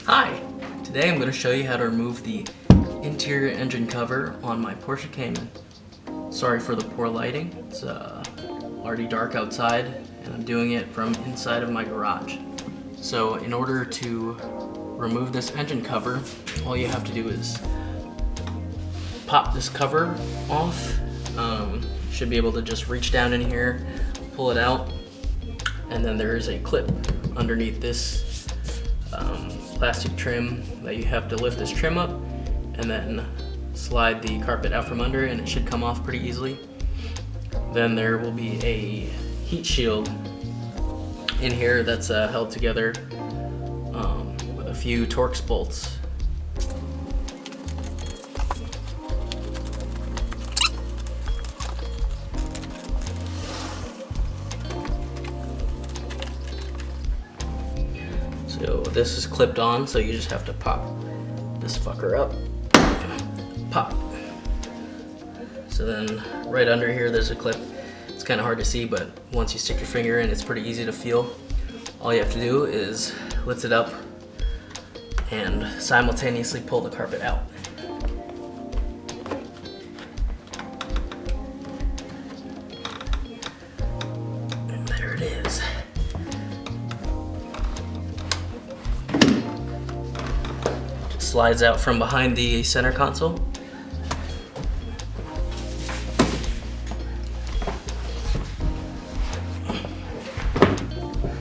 Hi! Today I'm going to show you how to remove the interior engine cover on my Porsche Cayman. Sorry for the poor lighting, it's already dark outside and I'm doing it from inside of my garage. So in order to remove this engine cover, all you have to do is pop this cover off. Should be able to just reach down in here, pull it out, and then there is a clip underneath this plastic trim that you have to lift this trim up and then slide the carpet out from under, and it should come off pretty easily. Then there will be a heat shield in here that's held together with a few Torx bolts. So this is clipped on, so you just have to pop this fucker up. Pop. So then right under here there's a clip. It's kind of hard to see, but once you stick your finger in, it's pretty easy to feel. All you have to do is lift it up and simultaneously pull the carpet out. And there it is. Slides out from behind the center console.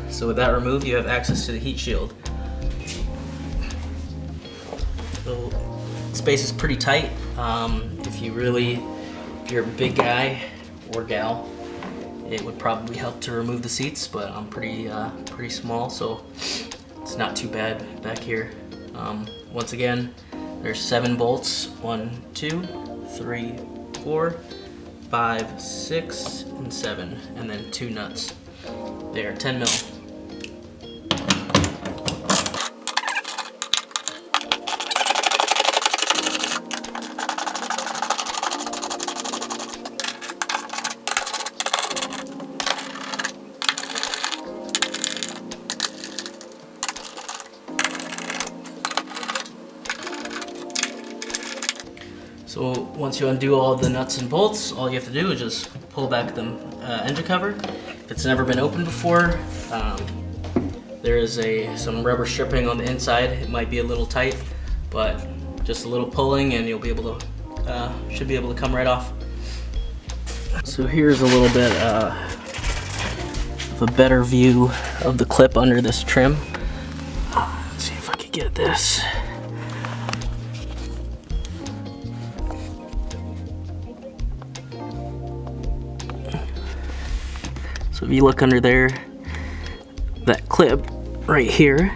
So with that removed, you have access to the heat shield. The space is pretty tight. If you're a big guy or gal, it would probably help to remove the seats, but I'm pretty small, so it's not too bad back here. Once again, there's 7 bolts, 1, 2, 3, 4, 5, 6, and 7, and then 2 nuts. They are 10 mil. So once you undo all the nuts and bolts, all you have to do is just pull back the engine cover. If it's never been opened before, there is some rubber stripping on the inside. It might be a little tight, but just a little pulling and you'll be able to, should be able to come right off. So here's a little bit of a better view of the clip under this trim. Let's see if I can get this. So if you look under there, that clip right here,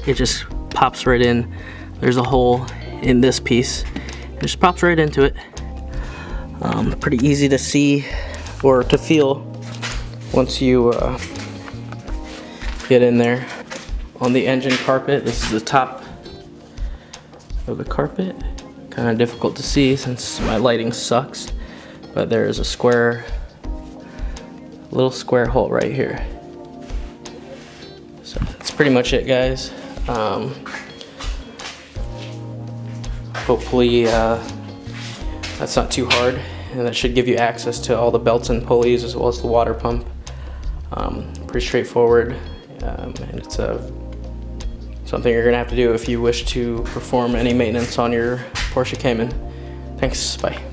it just pops right in. There's a hole in this piece. It just pops right into it. Pretty easy to see or to feel once you get in there. On the engine carpet, this is the top of the carpet. Kind of difficult to see since my lighting sucks, but there is a little square hole right here. So that's pretty much it, guys. Hopefully that's not too hard, and that should give you access to all the belts and pulleys as well as the water pump. Pretty straightforward, and it's something you're gonna have to do if you wish to perform any maintenance on your Porsche Cayman. Thanks, bye.